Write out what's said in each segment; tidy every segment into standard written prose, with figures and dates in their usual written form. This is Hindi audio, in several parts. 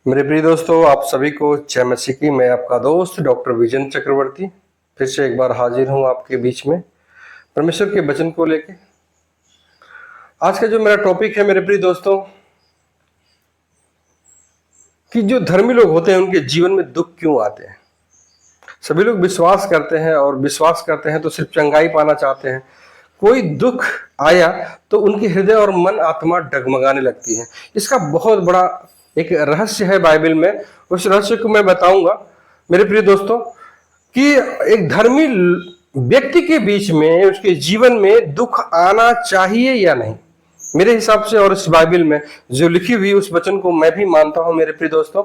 मेरे प्रिय दोस्तों, आप सभी को जय मसीह की। मैं आपका दोस्त डॉक्टर विजन चक्रवर्ती फिर से एक बार हाजिर हूं आपके बीच में परमेश्वर के वचन को लेके। आज का जो मेरा टॉपिक है मेरे प्रिय दोस्तों, कि जो धर्मी लोग होते हैं उनके जीवन में दुख क्यों आते हैं। सभी लोग विश्वास करते हैं और विश्वास करते हैं तो सिर्फ चंगाई पाना चाहते हैं। कोई दुख आया तो उनके हृदय और मन आत्मा डगमगाने लगती है। इसका बहुत बड़ा एक रहस्य है बाइबल में। उस रहस्य को मैं बताऊंगा मेरे प्रिय दोस्तों, कि एक धर्मी व्यक्ति के बीच में उसके जीवन में दुख आना चाहिए या नहीं। मेरे हिसाब से और इस बाइबल में जो लिखी हुई उस वचन को मैं भी मानता हूं मेरे प्रिय दोस्तों।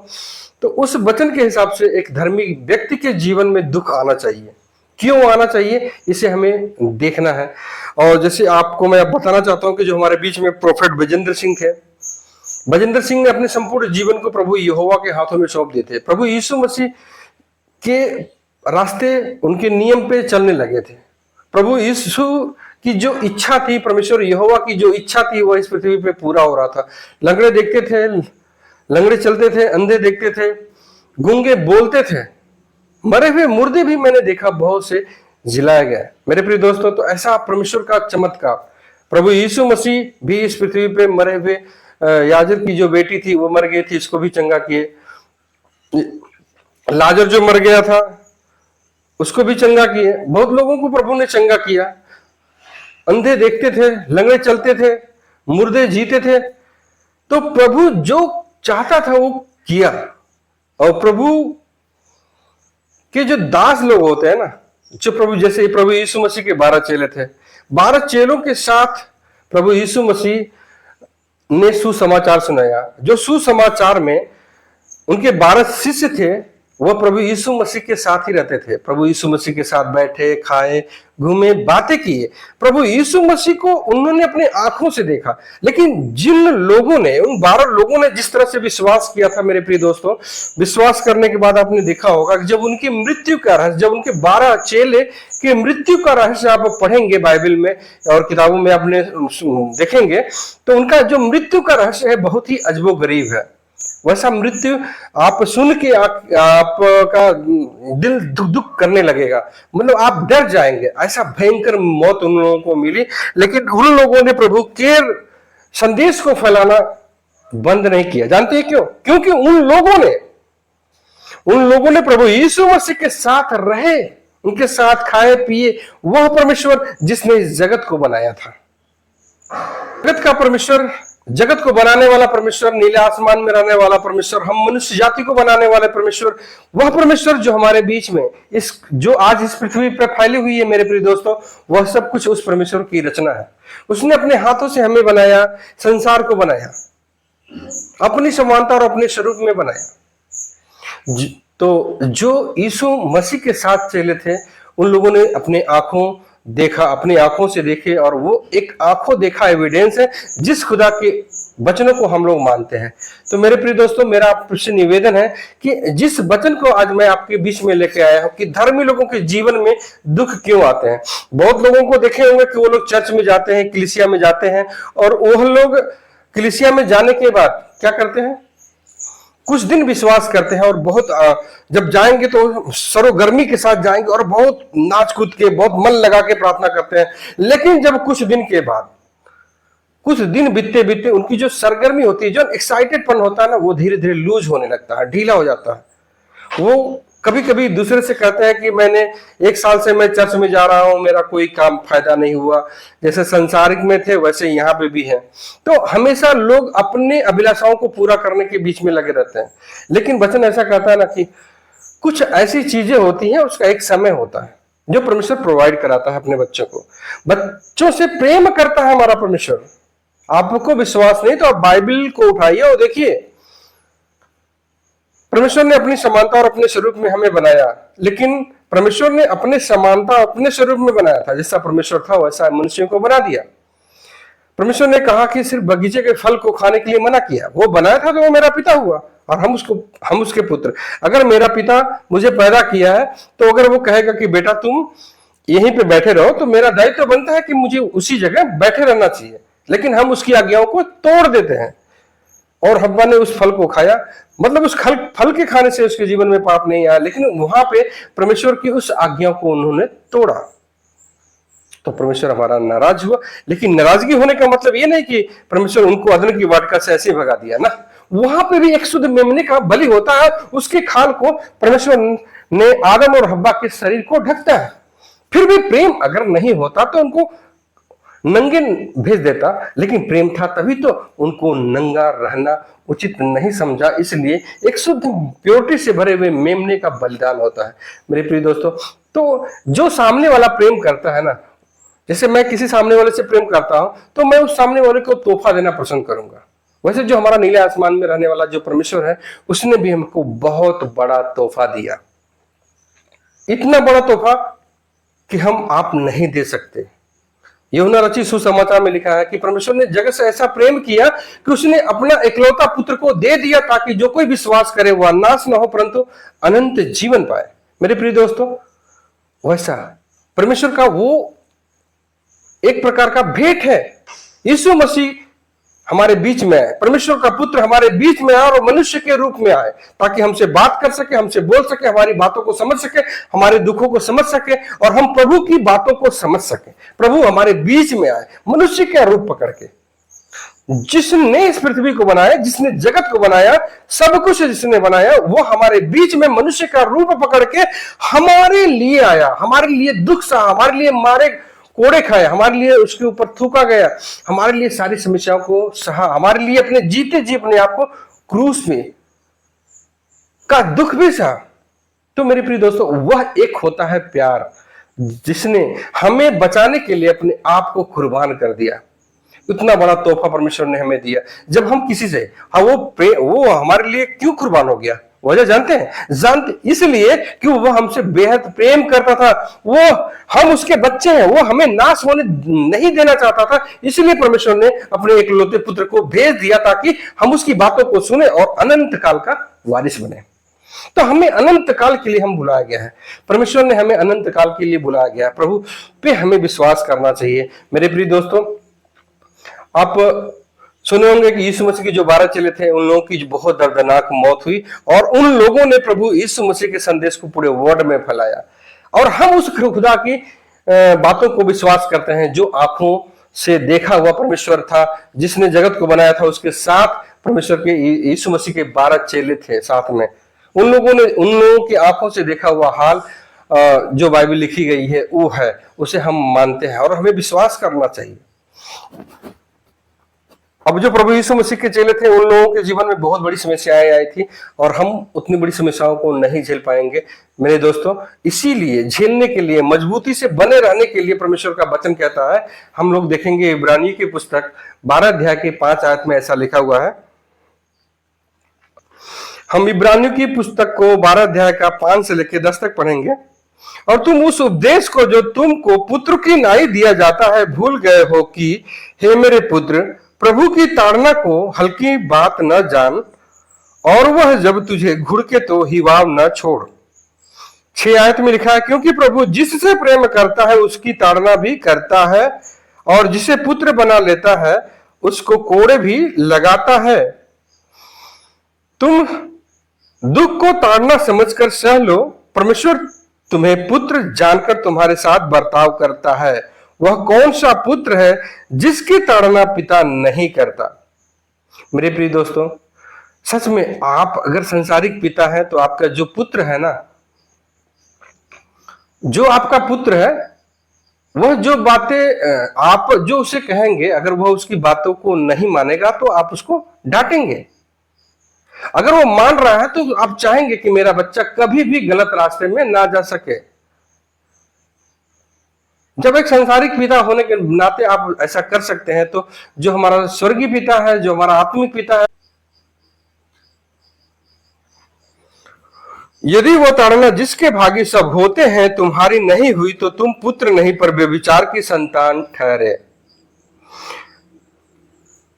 तो उस वचन के हिसाब से एक धर्मी व्यक्ति के जीवन में दुख आना चाहिए। क्यों आना चाहिए इसे हमें देखना है। और जैसे आपको मैं बताना चाहता हूं कि जो हमारे बीच में प्रोफेट बजेंद्र सिंह है, बजेंद्र सिंह ने अपने संपूर्ण जीवन को प्रभु यहोवा के हाथों में सौंप दिए थे। प्रभु यीशु मसीह के रास्ते उनके नियम पे चलने लगे थे। प्रभु यीशु की जो इच्छा थी, परमेश्वर यहोवा की जो इच्छा थी, वह इस पृथ्वी पे पूरा हो रहा था। लंगड़े देखते थे, लंगड़े चलते थे, अंधे देखते थे, गूंगे बोलते थे, मरे हुए मुर्दे भी मैंने देखा बहुत से जिलाए गए। मेरे प्रिय दोस्तों, तो ऐसा परमेश्वर का चमत्कार प्रभु यीशु मसीह भी इस पृथ्वी पे मरे हुए याजर की जो बेटी थी वो मर गई थी, इसको भी चंगा किए। लाजर जो मर गया था उसको भी चंगा किए। बहुत लोगों को प्रभु ने चंगा किया। अंधे देखते थे, लंगड़े चलते थे, मुर्दे जीते थे। तो प्रभु जो चाहता था वो किया। और प्रभु के जो दास लोग होते हैं ना, जो प्रभु, जैसे प्रभु यीशु मसीह के 12 चेले थे, 12 चेलों के साथ प्रभु यीशु मसीह ने सुसमाचार सुनाया। जो सुसमाचार में उनके 12 शिष्य थे वह प्रभु यीशु मसीह के साथ ही रहते थे। प्रभु यीशु मसीह के साथ बैठे, खाए, घूमे, बातें किए। प्रभु यीशु मसीह को उन्होंने अपने आंखों से देखा। लेकिन जिन लोगों ने, उन 12 लोगों ने जिस तरह से विश्वास किया था मेरे प्रिय दोस्तों, विश्वास करने के बाद आपने देखा होगा कि जब उनकी मृत्यु का रहस्य, जब उनके 12 चेले के मृत्यु का रहस्य आप पढ़ेंगे बाइबल में और किताबों में आपने देखेंगे, तो उनका जो मृत्यु का रहस्य है बहुत ही अजबो-गरीब है। वैसा मृत्यु आप सुन के आपका दिल दुख दुख करने लगेगा, मतलब आप डर जाएंगे। ऐसा भयंकर मौत उन लोगों को मिली। लेकिन उन लोगों ने प्रभु के संदेश को फैलाना बंद नहीं किया। जानते हैं क्यों? क्योंकि उन लोगों ने प्रभु यीशु मसीह के साथ रहे, उनके साथ खाए पिए। वह परमेश्वर जिसने इस जगत को बनाया था, जगत का परमेश्वर, जगत को बनाने वाला परमेश्वर, नीले आसमान में रहने वाला परमेश्वर, हम मनुष्य जाति को बनाने वाले परमेश्वर, वह परमेश्वर जो हमारे बीच में इस जो आज इस पृथ्वी पर फैली हुई है मेरे प्रिय दोस्तों, वह सब कुछ उस परमेश्वर की रचना है। उसने अपने हाथों से हमें बनाया, संसार को बनाया, अपनी समानता और अपने स्वरूप में बनाया। तो जो यीशु मसीह के साथ चले थे, उन लोगों ने अपने आंखों देखा, अपनी आंखों से देखे, और वो एक आंखों देखा एविडेंस है जिस खुदा के वचनों को हम लोग मानते हैं। तो मेरे प्रिय दोस्तों, मेरा आपसे निवेदन है कि जिस वचन को आज मैं आपके बीच में लेके आया हूं कि धर्मी लोगों के जीवन में दुख क्यों आते हैं। बहुत लोगों को देखे होंगे कि वो लोग चर्च में जाते हैं, कलीसिया में जाते हैं, और वह लोग कलीसिया में जाने के बाद क्या करते हैं, कुछ दिन विश्वास करते हैं और बहुत जब जाएंगे तो सरोगर्मी के साथ जाएंगे और बहुत नाच कूद के, बहुत मन लगा के प्रार्थना करते हैं। लेकिन जब कुछ दिन के बाद, कुछ दिन बीतते बीतते उनकी जो सरगर्मी होती है, जो एक्साइटेडपन होता है ना, वो धीरे धीरे लूज होने लगता है, ढीला हो जाता है। वो कभी कभी दूसरे से कहते हैं कि मैंने 1 साल से मैं चर्च में जा रहा हूं, मेरा कोई काम फायदा नहीं हुआ। जैसे संसारिक में थे वैसे यहाँ पे भी है। तो हमेशा लोग अपने अभिलाषाओं को पूरा करने के बीच में लगे रहते हैं। लेकिन वचन ऐसा कहता है ना कि कुछ ऐसी चीजें होती हैं, उसका एक समय होता है जो परमेश्वर प्रोवाइड कराता है अपने बच्चों को। बच्चों से प्रेम करता है हमारा परमेश्वर। आपको विश्वास नहीं तो आप बाइबल को उठाइए और देखिए, परमेश्वर ने अपनी समानता और अपने स्वरूप में हमें बनाया। लेकिन परमेश्वर ने अपने समानता अपने स्वरूप में बनाया था। जैसा परमेश्वर था वैसा मनुष्यों को बना दिया। परमेश्वर ने कहा कि सिर्फ बगीचे के फल को खाने के लिए मना किया। वो बनाया था तो वो मेरा पिता हुआ और हम उसके पुत्र। अगर मेरा पिता मुझे पैदा किया है तो अगर वो कहेगा कि बेटा तुम यहीं पे बैठे रहो, तो मेरा दायित्व तो बनता है कि मुझे उसी जगह बैठे रहना चाहिए। लेकिन हम उसकी आज्ञाओं को तोड़ देते हैं। और हव्वा ने उस फल को खाया, मतलब उस फल के खाने से उसके जीवन में पाप नहीं आया, लेकिन वहां पे परमेश्वर की उस आज्ञा को उन्होंने तोड़ा, तो परमेश्वर हमारा नाराज हुआ। लेकिन नाराजगी होने का मतलब ये नहीं कि परमेश्वर उनको अदन की वाटिका से ऐसे भगा दिया ना, वहां पे भी एक शुद्ध मेमने का बलि होता है, उसके खाल को परमेश्वर ने आदम और हव्वा के शरीर को ढकता है। फिर भी प्रेम अगर नहीं होता तो उनको नंगे भेज देता, लेकिन प्रेम था तभी तो उनको नंगा रहना उचित नहीं समझा, इसलिए एक शुद्ध प्योरिटी से भरे हुए मेमने का बलिदान होता है। मेरे प्रिय दोस्तों, तो जो सामने वाला प्रेम करता है ना, जैसे मैं किसी सामने वाले से प्रेम करता हूं तो मैं उस सामने वाले को तोहफा देना पसंद करूंगा। वैसे जो हमारा नीले आसमान में रहने वाला जो परमेश्वर है, उसने भी हमको बहुत बड़ा तोहफा दिया, इतना बड़ा तोहफा कि हम आप नहीं दे सकते। यूहन्ना रचित सुसमाचार में लिखा है कि परमेश्वर ने जगत से ऐसा प्रेम किया कि उसने अपना इकलौता पुत्र को दे दिया, ताकि जो कोई विश्वास करे वह नाश न हो परंतु अनंत जीवन पाए। मेरे प्रिय दोस्तों, वैसा परमेश्वर का वो एक प्रकार का भेंट है। यीशु मसीह हमारे बीच में आए, परमेश्वर का पुत्र हमारे बीच में आए और मनुष्य के रूप में आए, ताकि हमसे बात कर सके, हमसे बोल सके, हमारी बातों को समझ सके, हमारे दुखों को समझ सके और हम प्रभु की बातों को समझ सके। प्रभु हमारे बीच में आए मनुष्य का रूप पकड़ के। जिसने इस पृथ्वी को बनाया, जिसने जगत को बनाया, सब कुछ जिसने बनाया, वो हमारे बीच में मनुष्य का रूप पकड़ के हमारे लिए आया, हमारे लिए दुख सहा, हमारे लिए मारे कोड़े खाए, हमारे लिए उसके ऊपर थूका गया, हमारे लिए सारी समस्याओं को सहा, हमारे लिए अपने जीते जी अपने आप को क्रूस में का दुख भी सहा। तो मेरे प्रिय दोस्तों, वह एक होता है प्यार, जिसने हमें बचाने के लिए अपने आप को कुर्बान कर दिया। इतना बड़ा तोहफा परमेश्वर ने हमें दिया। जब हम किसी से वो हमारे लिए क्यों कुर्बान हो गया, वजह जानते हैं? जानते इसलिए कि वो हमसे बेहद प्रेम करता था, वो हम उसके बच्चे हैं, वो हमें नाश होने नहीं देना चाहता था, इसलिए परमेश्वर ने अपने एकलौते पुत्र को भेज दिया ताकि हम उसकी बातों को सुने और अनंत काल का वारिस बने। तो हमें अनंत काल के लिए हम बुलाया गया है, परमेश्वर ने हमें अनंत काल के लिए बुलाया गया है। प्रभु पे हमें विश्वास करना चाहिए। मेरे प्रिय दोस्तों, आप सुने होंगे कि यीशु मसीह के जो 12 चेले थे, उन लोगों की बहुत दर्दनाक मौत हुई और उन लोगों ने प्रभु यीशु मसीह के संदेश को पूरे वर्ल्ड में फैलाया। और हम उस खुदा की बातों को विश्वास करते हैं जो आंखों से देखा हुआ परमेश्वर था, जिसने जगत को बनाया था। उसके साथ परमेश्वर के यीशु मसीह के 12 चेले थे साथ में। उन लोगों की आंखों से देखा हुआ हाल जो बाइबल लिखी गई है वो है, उसे हम मानते हैं और हमें विश्वास करना चाहिए। अब जो प्रभु यीशु मसीह के चेले थे, उन लोगों के जीवन में बहुत बड़ी समस्याएं आई थी और हम उतनी बड़ी समस्याओं को नहीं झेल पाएंगे मेरे दोस्तों। इसीलिए झेलने के लिए, मजबूती से बने रहने के लिए परमेश्वर का वचन कहता है, हम लोग देखेंगे इब्रानियों की पुस्तक 12 अध्याय के 5 आयत में ऐसा लिखा हुआ है। हम इब्रानियों की पुस्तक को 12 अध्याय का 5 से लेकर 10 तक पढ़ेंगे। और तुम उस उपदेश को जो तुमको पुत्र की नाई दिया जाता है भूल गए हो कि हे मेरे पुत्र, प्रभु की ताड़ना को हल्की बात न जान, और वह जब तुझे घुड़के तो हिवाव न छोड़। 6 आयत में लिखा है, क्योंकि प्रभु जिससे प्रेम करता है उसकी ताड़ना भी करता है, और जिसे पुत्र बना लेता है उसको कोड़े भी लगाता है। तुम दुख को ताड़ना समझकर सह लो, परमेश्वर तुम्हें पुत्र जानकर तुम्हारे साथ बर्ताव करता है। वह कौन सा पुत्र है जिसकी ताड़ना पिता नहीं करता? मेरे प्रिय दोस्तों, सच में आप अगर संसारिक पिता है तो आपका जो पुत्र है ना, जो आपका पुत्र है, वह जो बातें आप जो उसे कहेंगे, अगर वह उसकी बातों को नहीं मानेगा तो आप उसको डांटेंगे। अगर वो मान रहा है तो आप चाहेंगे कि मेरा बच्चा कभी भी गलत रास्ते में ना जा सके। जब एक संसारिक पिता होने के नाते आप ऐसा कर सकते हैं, तो जो हमारा स्वर्गीय पिता है, जो हमारा आत्मिक पिता है, यदि वो ताड़ना जिसके भागी सब होते हैं तुम्हारी नहीं हुई, तो तुम पुत्र नहीं पर व्यभिचार की संतान ठहरे।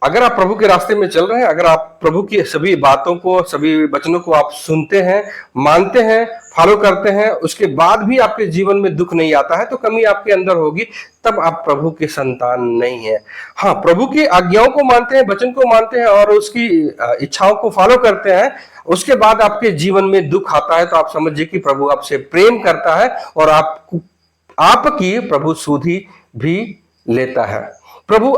अगर आप प्रभु के रास्ते में चल रहे हैं, अगर आप प्रभु की सभी बातों को, सभी वचनों को आप सुनते हैं, मानते हैं, फॉलो करते हैं, उसके बाद भी आपके जीवन में दुख नहीं आता है, तो कमी आपके अंदर होगी, तब आप प्रभु के संतान नहीं है। हाँ, प्रभु की आज्ञाओं को मानते हैं, वचन को मानते हैं और उसकी इच्छाओं को फॉलो करते हैं, उसके बाद आपके जीवन में दुख आता है, तो आप समझिए कि प्रभु आपसे प्रेम करता है और आपकी प्रभु सुधि भी लेता है। प्रभु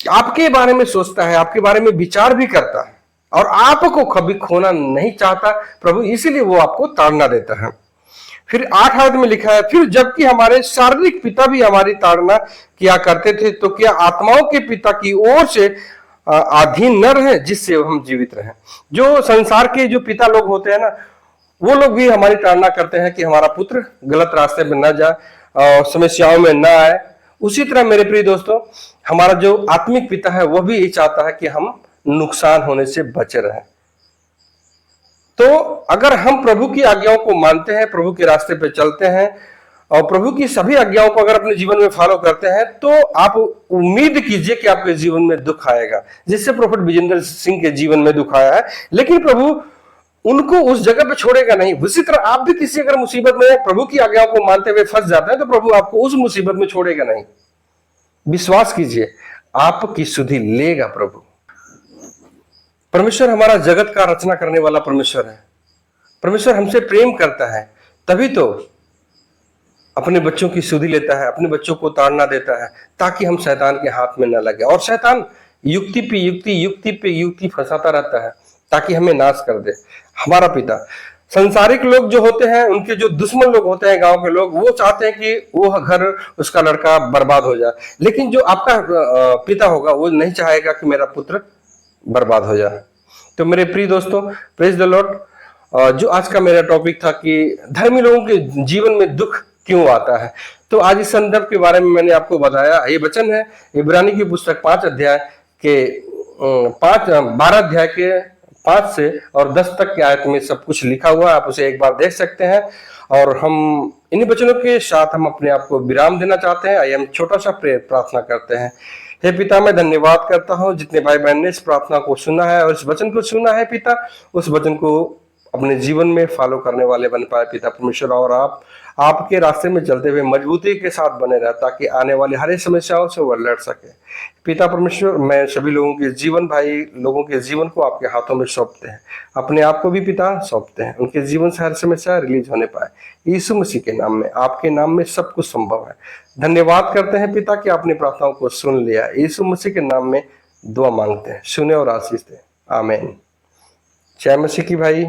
आपके बारे में सोचता है, आपके बारे में विचार भी करता है और आपको कभी खोना नहीं चाहता प्रभु, इसीलिए वो आपको ताड़ना देता है। फिर 8 आयत में लिखा है, फिर जबकि हमारे शारीरिक पिता भी हमारी ताड़ना किया करते थे, तो क्या आत्माओं के पिता की ओर से अधीन न रहे जिससे हम जीवित रहें। जो संसार के जो पिता लोग होते हैं ना, वो लोग भी हमारी ताड़ना करते हैं कि हमारा पुत्र गलत रास्ते में न जाए और समस्याओं में न आए। उसी तरह मेरे प्रिय दोस्तों, हमारा जो आत्मिक पिता है वो भी यही चाहता है कि हम नुकसान होने से बचे रहें। तो अगर हम प्रभु की आज्ञाओं को मानते हैं, प्रभु के रास्ते पे चलते हैं और प्रभु की सभी आज्ञाओं को अगर अपने जीवन में फॉलो करते हैं, तो आप उम्मीद कीजिए कि आपके जीवन में दुख आएगा, जिससे प्रोफेट विजेंद्र सिंह के जीवन में दुख आया है, लेकिन प्रभु उनको उस जगह पे छोड़ेगा नहीं। उसी तरह आप भी किसी अगर मुसीबत में प्रभु की आज्ञाओं को मानते हुए फंस जाते हैं, तो प्रभु आपको उस मुसीबत में छोड़ेगा नहीं। विश्वास कीजिए, आपकी सुधि लेगा प्रभु। परमेश्वर हमारा जगत का रचना करने वाला परमेश्वर है। परमेश्वर हमसे प्रेम करता है, तभी तो अपने बच्चों की सुधि लेता है, अपने बच्चों को ताड़ना देता है, ताकि हम शैतान के हाथ में न लगे। और शैतान युक्ति पे युक्ति, युक्ति पे युक्ति फंसाता रहता है ताकि हमें नाश कर दे। हमारा पिता, संसारिक लोग जो होते हैं, उनके जो दुश्मन लोग होते हैं, गांव के लोग, वो चाहते हैं कि वो घर, उसका लड़का बर्बाद हो जाए, लेकिन जो आपका पिता होगा वो नहीं चाहेगा कि मेरा पुत्र बर्बाद हो जाए। तो मेरे प्रिय दोस्तों, प्रेज द लॉर्ड। जो आज का मेरा टॉपिक था कि धर्मी लोगों के जीवन में दुख क्यों आता है, तो आज इस संदर्भ के बारे में मैंने आपको बताया। ये वचन है इब्रानी की पुस्तक 5 अध्याय के 12 अध्याय के 5 से और 10 तक के आयत में सब कुछ लिखा हुआ है, आप उसे एक बार देख सकते हैं। और हम इन वचनों के साथ हम अपने आप को विराम देना चाहते हैं। आइए हम छोटा सा प्रार्थना करते हैं। हे पिता, मैं धन्यवाद करता हूँ जितने भाई बहन ने इस प्रार्थना को सुना है और इस वचन को सुना है पिता, उस वचन को अपने जीवन में फॉलो करने वाले बन पाए पिता परमेश्वर, और आपके रास्ते में चलते हुए मजबूती के साथ बने रहे, ताकि आने वाली हर एक समस्याओं से वो लड़ सके पिता परमेश्वर। मैं सभी लोगों के जीवन, भाई लोगों के जीवन को आपके हाथों में सौंपते हैं, अपने आप को भी पिता सौंपते हैं, उनके जीवन से हर समस्या रिलीज होने पाए। यीशु मसीह के नाम में, आपके नाम में सब कुछ संभव है। धन्यवाद करते हैं पिता कि आपने प्रार्थनाओं को सुन लिया। यीशु मसीह के नाम में दुआ मांगते हैं, सुने और आशीष दें। आमीन। जय मसीह की भाई।